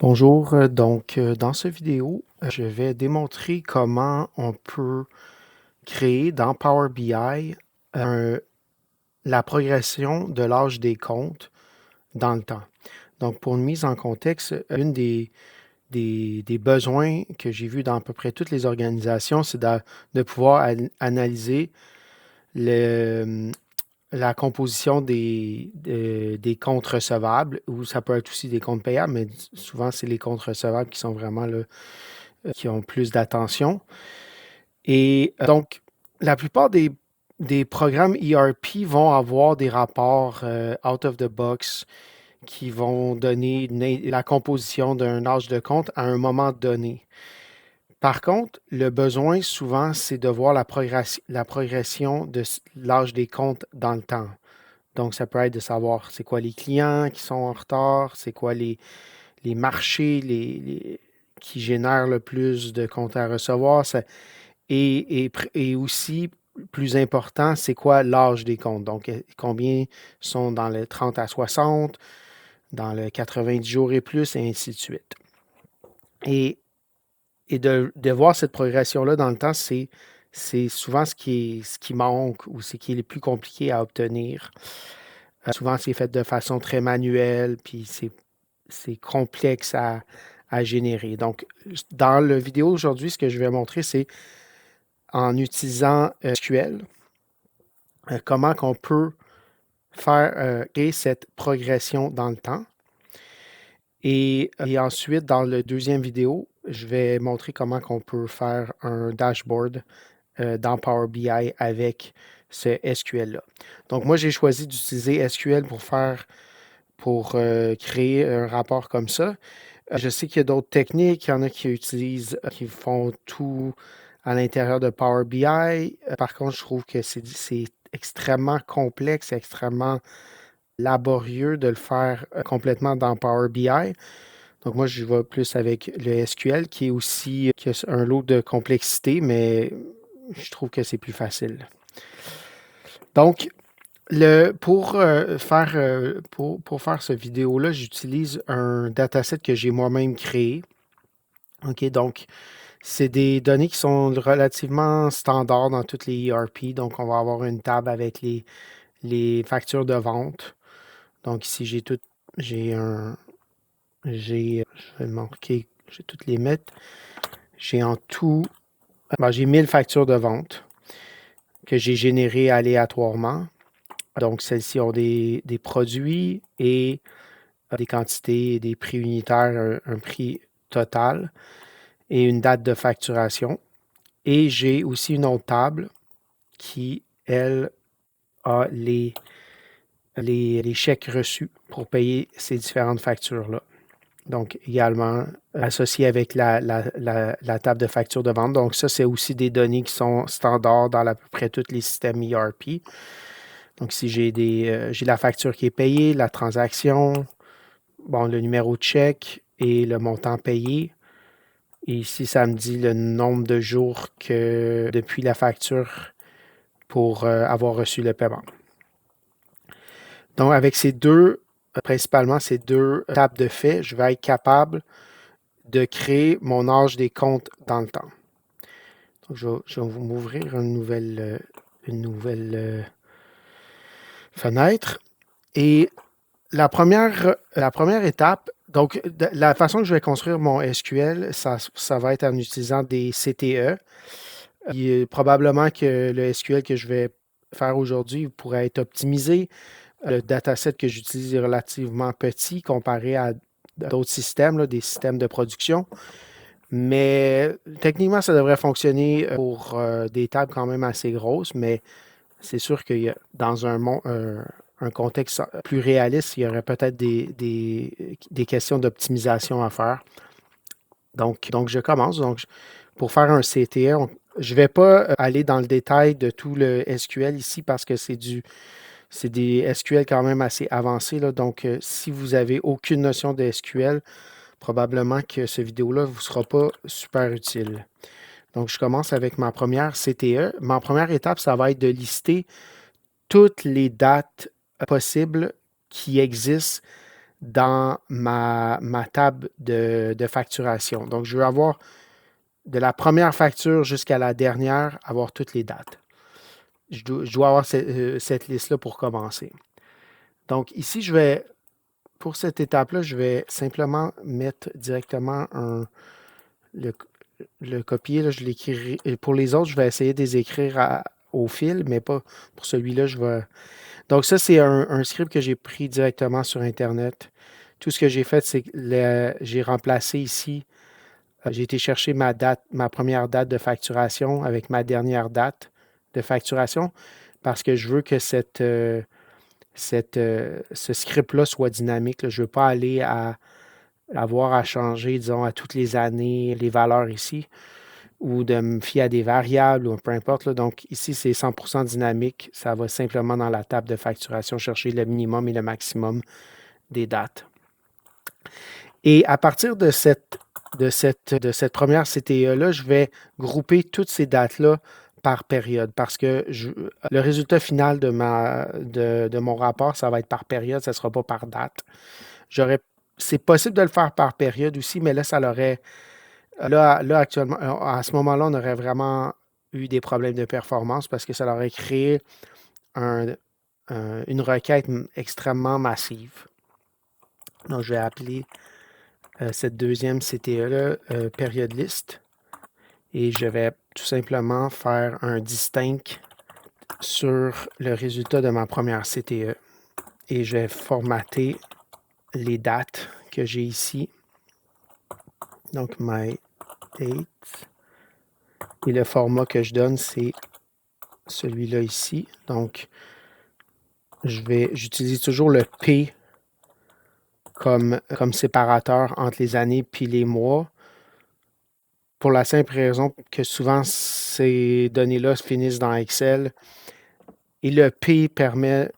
Bonjour, dans cette vidéo, je vais démontrer comment on peut créer dans Power BI un- la progression de l'âge des comptes dans le temps. Donc, pour une mise en contexte, une des besoins que j'ai vus dans à peu près toutes les organisations, c'est de pouvoir analyser le, la composition des comptes recevables, ou ça peut être aussi des comptes payables, mais souvent c'est les comptes recevables qui sont vraiment là, qui ont plus d'attention. Et donc, la plupart des programmes ERP vont avoir des rapports out of the box qui vont donner la composition d'un âge de compte à un moment donné. Par contre, le besoin souvent, c'est de voir la progression de l'âge des comptes dans le temps. Donc, ça peut être de savoir c'est quoi les clients qui sont en retard, c'est quoi les marchés qui génèrent le plus de comptes à recevoir. Et aussi, plus important, c'est quoi l'âge des comptes. Donc, combien sont dans le 30 à 60, dans le 90 jours et plus, et ainsi de suite. Et, et de voir cette progression-là dans le temps, c'est souvent ce qui manque ou ce qui est le plus compliqué à obtenir. Souvent, c'est fait de façon très manuelle, puis c'est complexe à générer. Donc, dans la vidéo aujourd'hui, ce que je vais montrer, c'est en utilisant SQL, comment qu'on peut faire créer cette progression dans le temps. Et ensuite, dans la deuxième vidéo, je vais montrer comment qu'on peut faire un dashboard dans Power BI avec ce SQL-là. Donc, moi, j'ai choisi d'utiliser SQL pour créer un rapport comme ça. Je sais qu'il y a d'autres techniques, il y en a qui utilisent, qui font tout à l'intérieur de Power BI. Par contre, je trouve que c'est extrêmement complexe, extrêmement laborieux de le faire complètement dans Power BI. Donc moi, je vais plus avec le SQL qui est aussi qui a un lot de complexité, mais je trouve que c'est plus facile. Donc, pour faire cette vidéo-là, j'utilise un dataset que j'ai moi-même créé. OK, donc c'est des données qui sont relativement standards dans toutes les ERP. Donc, on va avoir une table avec les factures de vente. Donc, ici, j'ai un, je vais le marquer, je vais toutes les mettre. J'ai en tout, j'ai 1000 factures de vente que j'ai générées aléatoirement. Donc, celles-ci ont des produits et des quantités et des prix unitaires, un prix total et une date de facturation. Et j'ai aussi une autre table qui, elle, a les chèques reçus pour payer ces différentes factures-là. Donc, également associé avec la table de facture de vente. Donc, ça, c'est aussi des données qui sont standards dans à peu près tous les systèmes ERP. Donc, si j'ai la facture qui est payée, la transaction, bon, le numéro de chèque et le montant payé. Et ici, ça me dit le nombre de jours que depuis la facture pour avoir reçu le paiement. Donc, avec principalement ces deux tables de faits, je vais être capable de créer mon âge des comptes dans le temps. Donc, je vais m'ouvrir une nouvelle fenêtre. Et la première étape, donc la façon que je vais construire mon SQL, ça va être en utilisant des CTE. Probablement que le SQL que je vais faire aujourd'hui pourrait être optimisé. Le dataset que j'utilise est relativement petit comparé à d'autres systèmes, là, des systèmes de production. Mais techniquement, ça devrait fonctionner pour des tables quand même assez grosses, mais c'est sûr que dans un contexte plus réaliste, il y aurait peut-être des questions d'optimisation à faire. Donc je commence. Donc, pour faire un CTE, je ne vais pas aller dans le détail de tout le SQL ici parce que c'est des SQL quand même assez avancés, là. Donc, si vous n'avez aucune notion de SQL, probablement que cette vidéo-là ne vous sera pas super utile. Donc, je commence avec ma première CTE. Ma première étape, ça va être de lister toutes les dates possibles qui existent dans ma table de facturation. Donc, je veux avoir de la première facture jusqu'à la dernière, avoir toutes les dates. Je dois avoir cette liste-là pour commencer. Donc, ici, pour cette étape-là, je vais simplement mettre directement le copier. Là, je l'écrirai. Pour les autres, je vais essayer de les écrire au fil, mais pas pour celui-là. Donc, ça, c'est un script que j'ai pris directement sur Internet. Tout ce que j'ai fait, c'est que j'ai remplacé ici. J'ai été chercher ma première date de facturation avec ma dernière date de facturation parce que je veux que ce script-là soit dynamique. Là. Je ne veux pas aller avoir à changer, disons, à toutes les années les valeurs ici ou de me fier à des variables ou peu importe. Là. Donc, ici, c'est 100% dynamique. Ça va simplement dans la table de facturation chercher le minimum et le maximum des dates. Et à partir de cette première CTE-là, je vais grouper toutes ces dates-là par période parce que le résultat final de mon rapport, ça va être par période, ça ne sera pas par date. C'est possible de le faire par période aussi, mais là, ça l'aurait. Là, actuellement, à ce moment-là, on aurait vraiment eu des problèmes de performance parce que ça aurait créé une requête extrêmement massive. Donc, je vais appeler cette deuxième CTE-là période list et je vais tout simplement faire un distinct sur le résultat de ma première CTE et je vais formater les dates que j'ai ici. Donc, my date. Et le format que je donne, c'est celui-là ici. Donc, j'utilise toujours le P comme séparateur entre les années puis les mois. Pour la simple raison que souvent, ces données-là finissent dans Excel. Et le P permet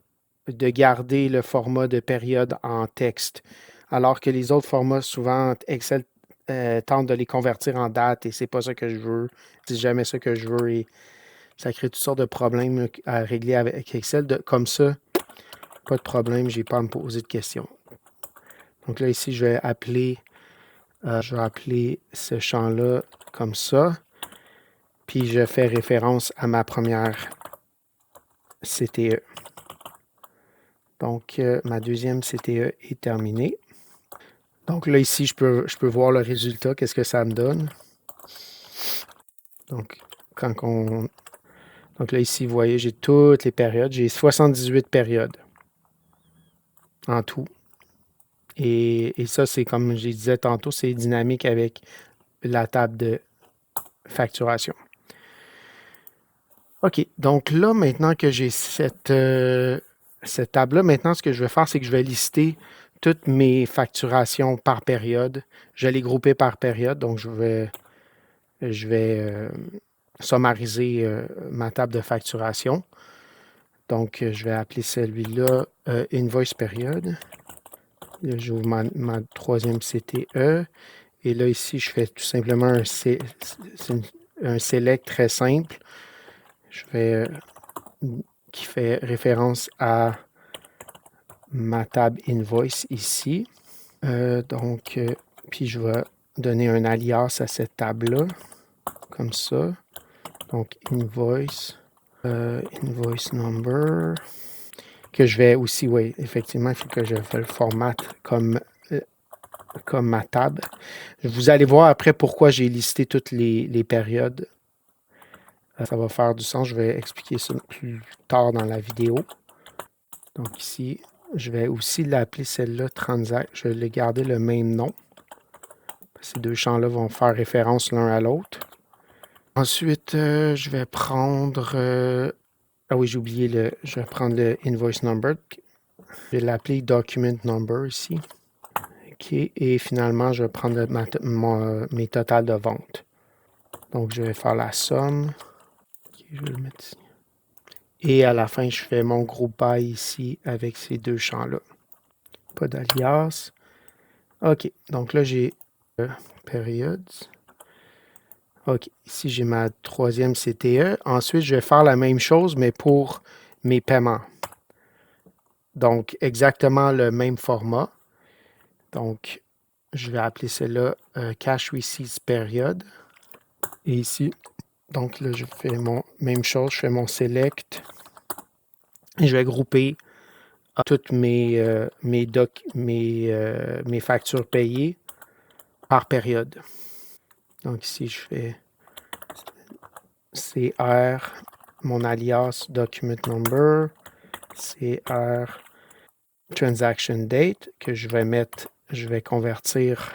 de garder le format de période en texte. Alors que les autres formats, souvent, Excel tente de les convertir en date et c'est pas ça que je veux. C'est jamais ça que je veux et ça crée toutes sortes de problèmes à régler avec Excel. Comme ça, pas de problème, j'ai pas à me poser de questions. Donc là, ici, je vais appeler ce champ-là comme ça. Puis je fais référence à ma première CTE. Donc, ma deuxième CTE est terminée. Donc là, ici, je peux voir le résultat, qu'est-ce que ça me donne. Donc, donc là, ici, vous voyez, j'ai toutes les périodes. J'ai 78 périodes en tout. Et ça, c'est comme je disais tantôt, c'est dynamique avec la table de facturation. OK, donc là, maintenant que j'ai cette table-là, maintenant, ce que je vais faire, c'est que je vais lister toutes mes facturations par période. Je vais les grouper par période, donc je vais summariser ma table de facturation. Donc, je vais appeler celui-là Invoice Période. Là, j'ouvre ma troisième CTE. Et là, ici, je fais tout simplement un select très simple. Qui fait référence à ma table Invoice ici. Puis je vais donner un alias à cette table-là, comme ça. Donc, Invoice Number, que je vais aussi, oui, effectivement, il faut que je le formate comme ma table. Vous allez voir après pourquoi j'ai listé toutes les périodes. Ça va faire du sens. Je vais expliquer ça plus tard dans la vidéo. Donc ici, je vais aussi l'appeler celle-là Transact. Je vais garder le même nom. Ces deux champs-là vont faire référence l'un à l'autre. Ensuite, je vais prendre... ah oui, j'ai oublié je vais prendre le Invoice Number. Je vais l'appeler Document Number ici. OK. Et finalement, je vais prendre mes totals de vente. Donc, je vais faire la somme. OK, je vais le mettre ici. Et à la fin, je fais mon groupe by ici avec ces deux champs-là. Pas d'alias. OK. Donc là, j'ai période. OK. Ici, j'ai ma troisième CTE. Ensuite, je vais faire la même chose, mais pour mes paiements. Donc, exactement le même format. Donc, je vais appeler cela Cash Receipts Period. Et ici, donc là, je fais mon même chose, je fais mon Select. Et je vais grouper toutes mes factures payées par période. Donc ici, je fais CR, mon alias document number, CR transaction date, que je vais convertir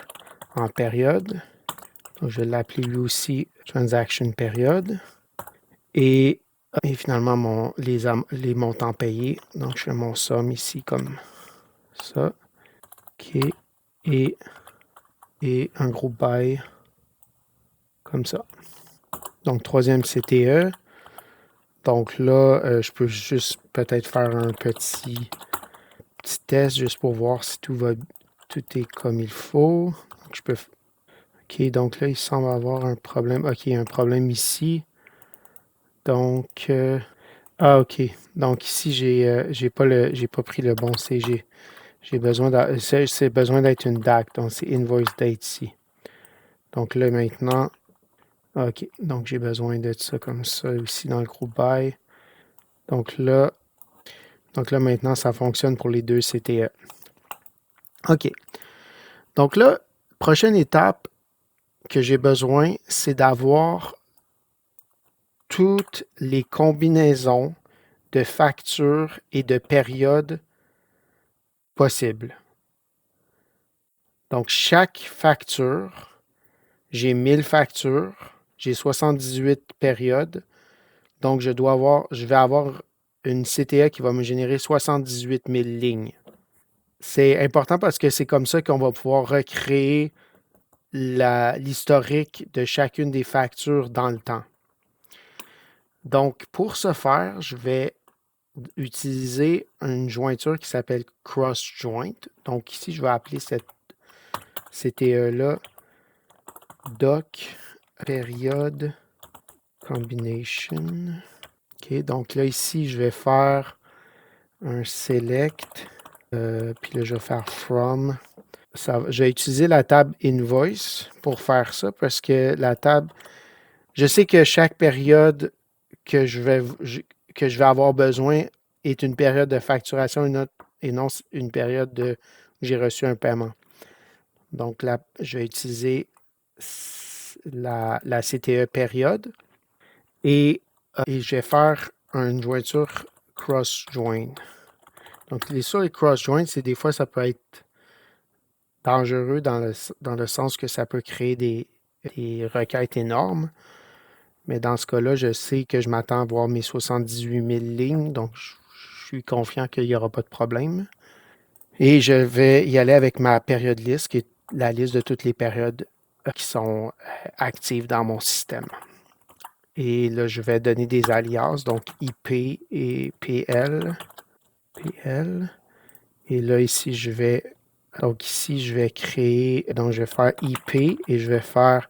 en période. Donc, je vais l'appeler lui aussi transaction period. Et finalement, les montants payés. Donc, je fais mon somme ici comme ça. OK. Et un groupe by comme ça. Donc, troisième CTE. Donc là, je peux juste peut-être faire un petit test juste pour voir si tout est comme il faut. Donc, je peux... OK, donc là, il semble avoir un problème. OK, il y a un problème ici. Donc, OK. Donc ici, j'ai pas pris le bon CG. J'ai besoin c'est besoin d'être une date. Donc, c'est invoice date ici. Donc là, maintenant, OK. Donc, j'ai besoin de ça comme ça aussi dans le groupe by. Donc là, maintenant, ça fonctionne pour les deux CTE. OK. Donc là, prochaine étape que j'ai besoin, c'est d'avoir toutes les combinaisons de factures et de périodes possibles. Donc, chaque facture, j'ai 1000 factures, j'ai 78 périodes. Donc, je vais avoir une CTE qui va me générer 78 000 lignes. C'est important parce que c'est comme ça qu'on va pouvoir recréer l'historique de chacune des factures dans le temps. Donc, pour ce faire, je vais utiliser une jointure qui s'appelle cross joint. Donc, ici, je vais appeler cette CTE-là doc période combination. OK, donc là, ici, je vais faire un select. Puis là, je vais faire from. Je vais utiliser la table invoice pour faire ça parce que la table, je sais que chaque période que je vais avoir besoin est une période de facturation et non une période où j'ai reçu un paiement. Donc là, je vais utiliser la CTE période et je vais faire une jointure cross-join. Donc, les cross-join, c'est des fois, ça peut être dangereux dans le sens que ça peut créer des requêtes énormes. Mais dans ce cas-là, je sais que je m'attends à voir mes 78 000 lignes, donc je suis confiant qu'il n'y aura pas de problème. Et je vais y aller avec ma période liste, qui est la liste de toutes les périodes qui sont actives dans mon système. Et là, je vais donner des alias, donc IP et PL. Et là, ici, je vais créer, donc je vais faire IP et je vais faire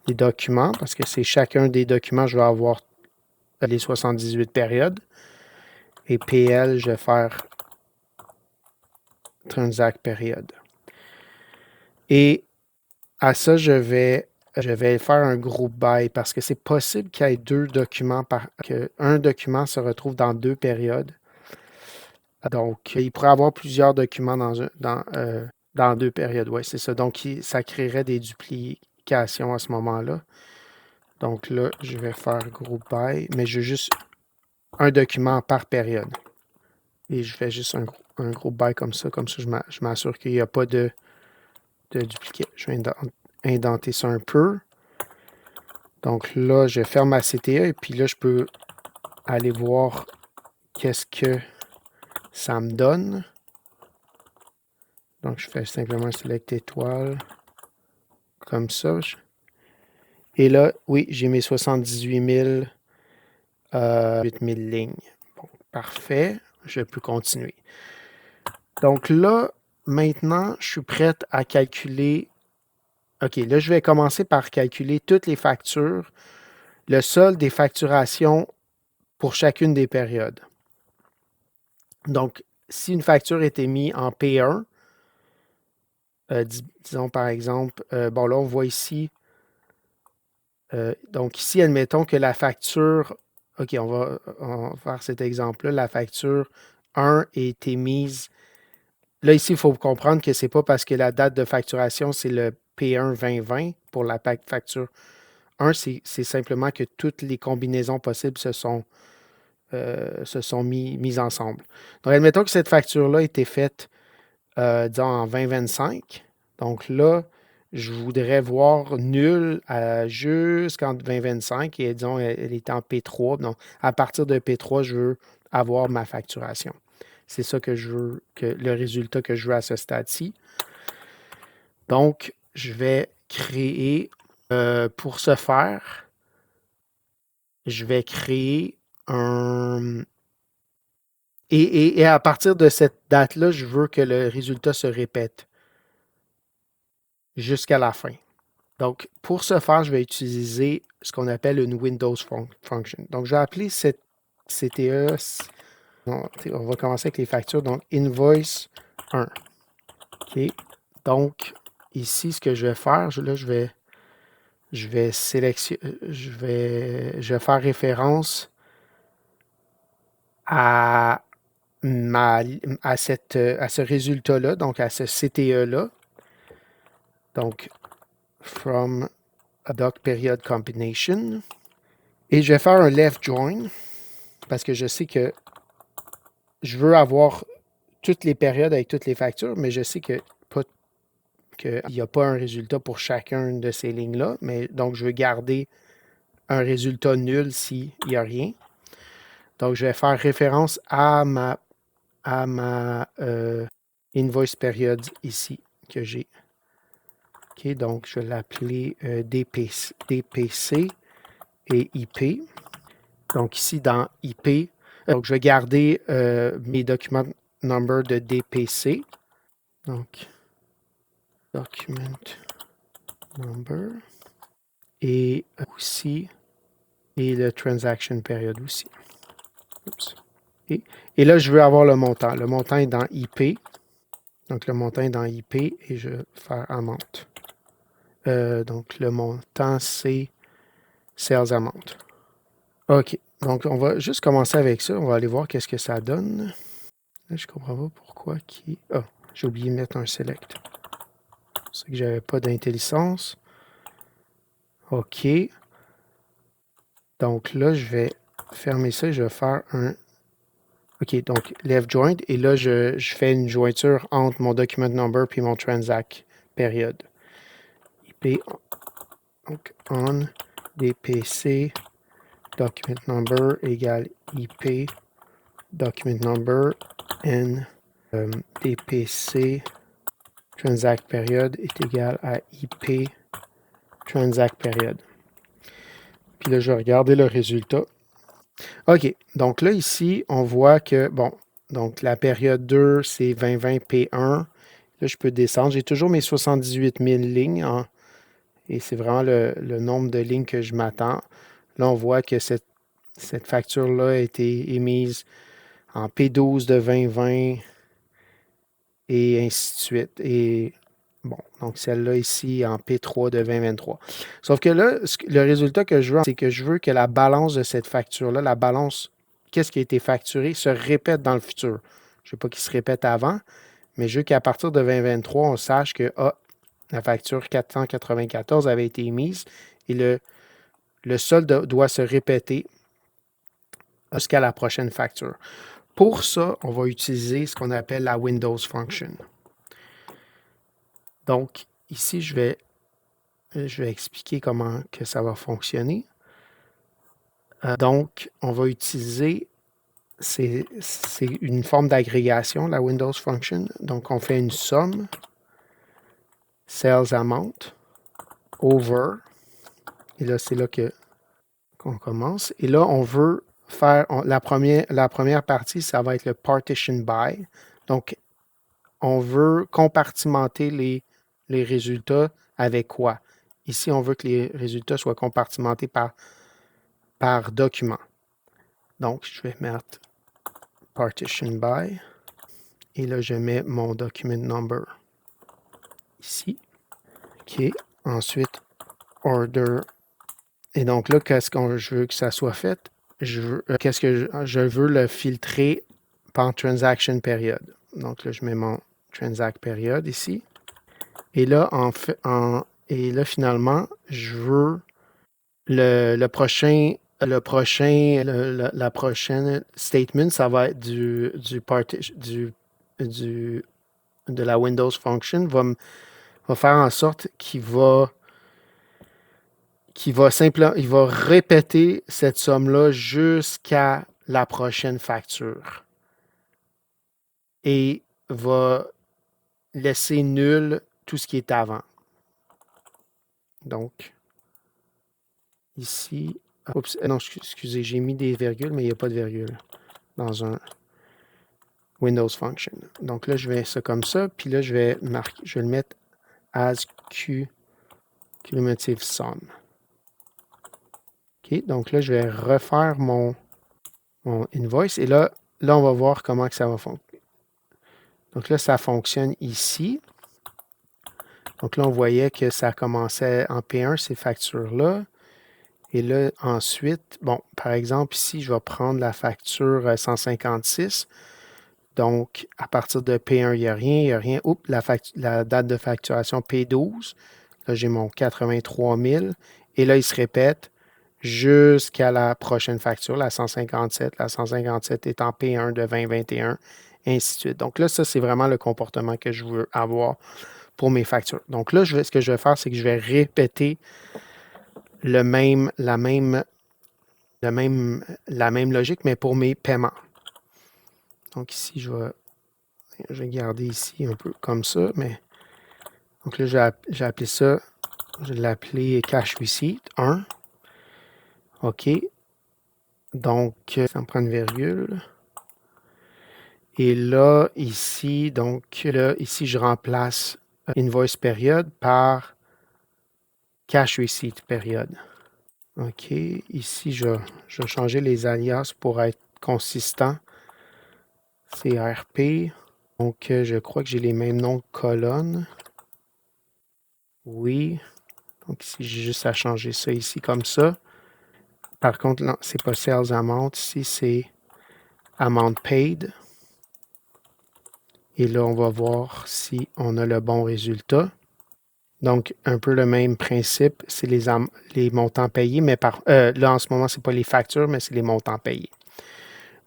les documents parce que c'est chacun des documents, je vais avoir les 78 périodes. Et PL, je vais faire transact période. Et à ça, je vais faire un groupe by parce que c'est possible qu'il y ait deux documents, qu'un document se retrouve dans deux périodes. Donc, il pourrait y avoir plusieurs documents dans deux périodes. Oui, c'est ça. Donc, ça créerait des duplications à ce moment-là. Donc là, je vais faire group by, mais je veux juste un document par période. Et je fais juste un group by comme ça. Comme ça, je m'assure qu'il n'y a pas de duplicate. Je vais indenter ça un peu. Donc là, je ferme ma CTA et puis là, je peux aller voir qu'est-ce que ça me donne. Donc, je fais simplement select étoile comme ça. Et là, oui, j'ai mes 78 000, 8 000 lignes. Bon, parfait. Je peux continuer. Donc là, maintenant, je suis prête à calculer. OK, là, je vais commencer par calculer toutes les factures, le solde des facturations pour chacune des périodes. Donc, si une facture est émise en P1, disons par exemple, bon là on voit ici, donc ici admettons que la facture, ok on va faire cet exemple-là, la facture 1 a été mise, là ici il faut comprendre que c'est pas parce que la date de facturation c'est le P1 2020 pour la facture 1, c'est simplement que toutes les combinaisons possibles se sont mises ensemble. Donc admettons que cette facture-là a été faite disons en 2025. Donc là, je voudrais voir nul jusqu'en 2025 et disons, elle est en P3. Donc, à partir de P3, je veux avoir ma facturation. C'est ça que je veux, le résultat que je veux à ce stade-ci. Donc, je vais créer, pour ce faire, je vais créer un... Et à partir de cette date-là, je veux que le résultat se répète jusqu'à la fin. Donc, pour ce faire, je vais utiliser ce qu'on appelle une Windows Function. Donc, je vais appeler cette CTE. On va commencer avec les factures. Donc, invoice 1. OK. Donc, ici, ce que je vais faire, là, je vais sélectionner, je vais faire référence à à ce résultat-là, donc à ce CTE-là. Donc, from a doc period combination. Et je vais faire un left join parce que je sais que je veux avoir toutes les périodes avec toutes les factures, mais je sais qu'il n'y a pas un résultat pour chacune de ces lignes-là. Mais donc, je veux garder un résultat nul s'il n'y a rien. Donc, je vais faire référence à ma invoice period ici que j'ai. OK, donc je vais l'appeler DPC et IP. Donc ici dans IP, donc je vais garder mes documents number de DPC. Donc document number et aussi et le transaction period aussi. Oups. Et là, je veux avoir le montant. Le montant est dans IP. Donc le montant est dans IP et je vais faire amount. Donc le montant c'est sales amount. OK. Donc, on va juste commencer avec ça. On va aller voir qu'est-ce que ça donne. Là, je comprends pas pourquoi qui... Ah, j'ai oublié de mettre un select. C'est que j'avais pas d'intelligence. OK. Donc là, je vais fermer ça et je vais faire un... OK, donc left joint. Et là, je fais une jointure entre mon document number puis mon transact période. IP, donc on DPC document number égale IP document number n DPC transact period est égal à IP transact period. Puis là, je vais regarder le résultat. OK, donc là, ici, on voit que, bon, donc la période 2, c'est 2020 P1. Là, je peux descendre. J'ai toujours mes 78 000 lignes, et c'est vraiment le nombre de lignes que je m'attends. Là, on voit que cette facture-là a été émise en P12 de 2020 et ainsi de suite. Et bon, donc celle-là ici en P3 de 2023. Sauf que là, le résultat que je veux, c'est que je veux que la balance de cette facture-là, la balance, qu'est-ce qui a été facturé, se répète dans le futur. Je ne veux pas qu'il se répète avant, mais je veux qu'à partir de 2023, on sache que la facture 494 avait été émise et le solde doit se répéter jusqu'à la prochaine facture. Pour ça, on va utiliser ce qu'on appelle la Windows Function. Donc, ici, je vais expliquer comment que ça va fonctionner. Donc, on va utiliser, c'est une forme d'agrégation, la Windows Function. Donc, on fait une somme, sales amount, over, et là, c'est là qu'on commence. Et là, on veut faire, la première partie, ça va être le partition by. Donc, on veut compartimenter les résultats avec quoi? Ici, on veut que les résultats soient compartimentés par document. Donc, je vais mettre partition by. Et là, je mets mon document number. ici. OK. Ensuite, order. Et donc là, qu'est-ce que je veux que ça soit fait? Qu'est-ce que je veux le filtrer par transaction période. Donc là, je mets mon transact période ici. Et là, finalement, je veux la prochaine statement, ça va être de la Windows function, va faire en sorte qu'il va il va répéter cette somme-là jusqu'à la prochaine facture. Et va laisser nul tout ce qui est avant. Donc, ici, oups, non, excusez, j'ai mis des virgules, mais il n'y a pas de virgule dans un Windows Function. Donc là, je vais ça comme ça, puis là, je vais le mettre as cumulative sum. OK, donc là, je vais refaire mon invoice, et là, on va voir comment que ça va fonctionner. Donc là, ça fonctionne ici. Donc là, on voyait que ça commençait en P1, ces factures-là. Et là, ensuite, bon, par exemple, ici, je vais prendre la facture 156. Donc, à partir de P1, il n'y a rien. Oups, la date de facturation P12. Là, j'ai mon 83 000. Et là, il se répète jusqu'à la prochaine facture, la 157. La 157 est en P1 de 2021, et ainsi de suite. Donc là, ça, c'est vraiment le comportement que je veux avoir pour mes factures. Donc là, ce que je vais faire, c'est que je vais répéter la même logique, mais pour mes paiements. Donc ici, je vais garder ici un peu comme ça, mais donc là, j'ai appelé ça, je l'ai appelé Cash Receipt 1. OK. Donc, ça me prend une virgule. Et là, ici, ici, je remplace Invoice Période par Cash Receipt Période. OK. Ici, je vais changer les alias pour être consistant. CRP. Donc, je crois que j'ai les mêmes noms de colonnes. Oui. Donc, ici, j'ai juste à changer ça ici comme ça. Par contre, non, c'est pas Sales Amount. Ici, c'est Amount Paid. Et là, on va voir si on a le bon résultat. Donc, un peu le même principe, c'est les montants payés, mais là, en ce moment, ce n'est pas les factures, mais c'est les montants payés.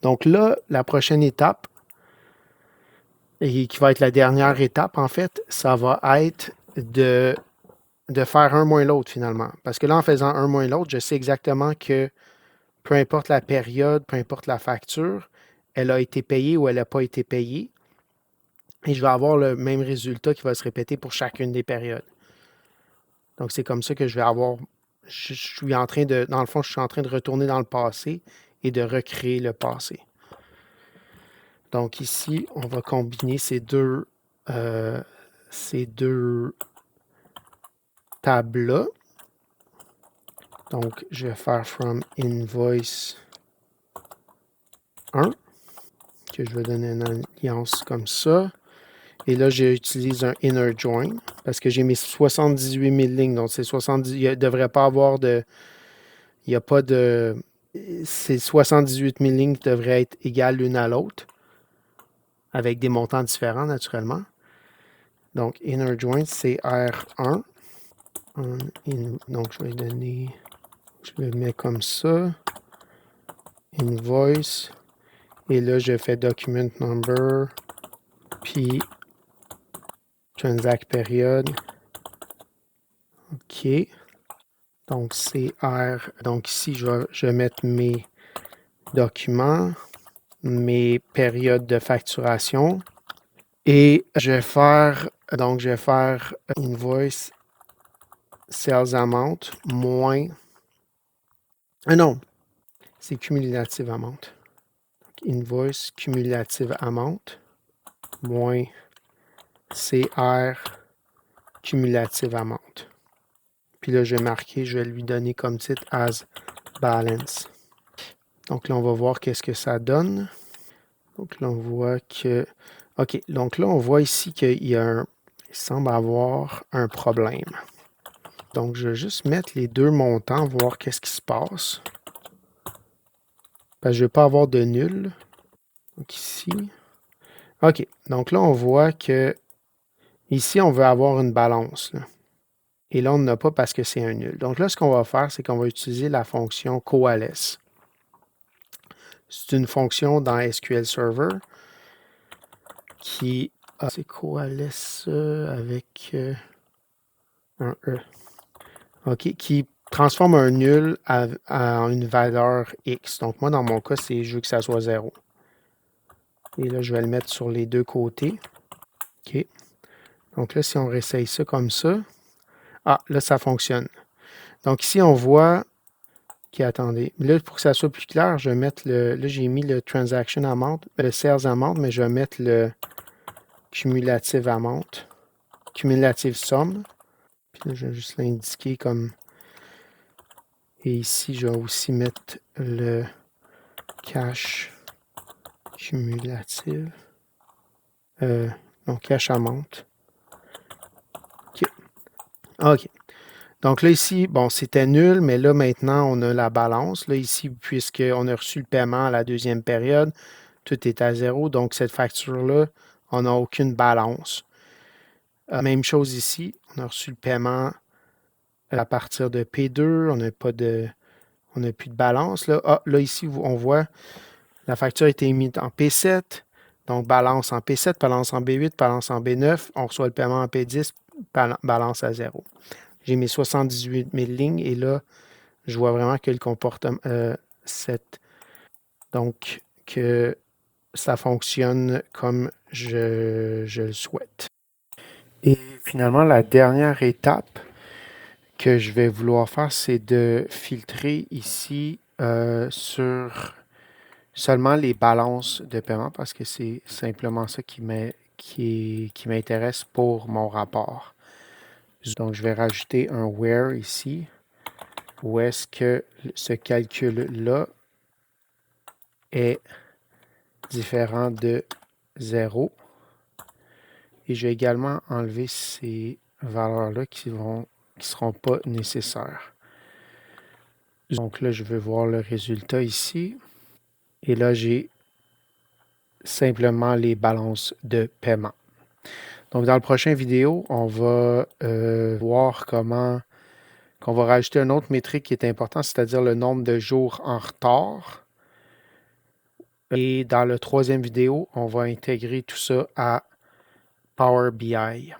Donc là, la prochaine étape, et qui va être la dernière étape, en fait, ça va être de faire un moins l'autre, finalement. Parce que là, en faisant un moins l'autre, je sais exactement que peu importe la période, peu importe la facture, elle a été payée ou elle n'a pas été payée. Et je vais avoir le même résultat qui va se répéter pour chacune des périodes. Donc, c'est comme ça que je vais avoir... Je suis en train de... Dans le fond, je suis en train de retourner dans le passé et de recréer le passé. Donc, ici, on va combiner ces deux tables-là. Donc, je vais faire from invoice 1, que je vais donner une alliance comme ça. Et là, j'utilise un inner join parce que j'ai mis 78 000 lignes. Donc, c'est 70. Il ne devrait pas avoir de. Il n'y a pas de. C'est 78 000 lignes qui devraient être égales l'une à l'autre, avec des montants différents, naturellement. Donc, inner join, c'est R1. Donc, je vais donner. Je le mets comme ça. Invoice. Et là, je fais document number. Puis, transact période. OK. Donc, c'est R. Donc, ici, je vais mettre mes documents, mes périodes de facturation. Et je vais faire invoice sales amount moins. Non, c'est cumulative amount. Donc, invoice cumulative amount moins CR cumulative amount. Puis là, je vais lui donner comme titre as balance. Donc là, on va voir qu'est-ce que ça donne. Donc là, on voit que... OK, donc là, on voit ici qu'il y a il semble avoir un problème. Donc, je vais juste mettre les deux montants, voir qu'est-ce qui se passe. Parce que je ne veux pas avoir de nul. Donc, ici. OK. Donc là, on voit que ici, on veut avoir une balance. Là. Et là, on n'en a pas parce que c'est un nul. Donc là, ce qu'on va faire, c'est qu'on va utiliser la fonction coalesce. C'est une fonction dans SQL Server qui c'est coalesce avec un E. OK, qui transforme un nul en une valeur X. Donc moi, dans mon cas, je veux que ça soit 0. Et là, je vais le mettre sur les deux côtés. OK. Donc là, si on réessaye ça comme ça, là, ça fonctionne. Donc ici, on voit attendez. Là, pour que ça soit plus clair, je vais mettre là, j'ai mis le transaction amount, le sales amount, mais je vais mettre le cumulative amount, cumulative sum. Puis là, je vais juste l'indiquer comme. Et ici, je vais aussi mettre le cash cumulative. Donc, cash amount. OK. OK. Donc là, ici, bon, c'était nul, mais là, maintenant, on a la balance. Là, ici, puisqu'on a reçu le paiement à la deuxième période, tout est à 0. Donc, cette facture-là, on n'a aucune balance. Même chose ici, on a reçu le paiement à partir de P2, on n'a plus de balance. Là, là ici, on voit la facture a été émise en P7, donc balance en P7, balance en B8, balance en B9, on reçoit le paiement en P10, balance à 0. J'ai mis 78 000 lignes et là, je vois vraiment que le comportement, donc que ça fonctionne comme je le souhaite. Et finalement, la dernière étape que je vais vouloir faire, c'est de filtrer ici sur seulement les balances de paiement parce que c'est simplement ça qui m'intéresse pour mon rapport. Donc, je vais rajouter un where ici où est-ce que ce calcul-là est différent de 0. Et je vais également enlever ces valeurs-là qui ne seront pas nécessaires. Donc là, je vais voir le résultat ici. Et là, j'ai simplement les balances de paiement. Donc, dans la prochaine vidéo, on va voir qu'on va rajouter une autre métrique qui est importante, c'est-à-dire le nombre de jours en retard. Et dans la troisième vidéo, on va intégrer tout ça à Power BI.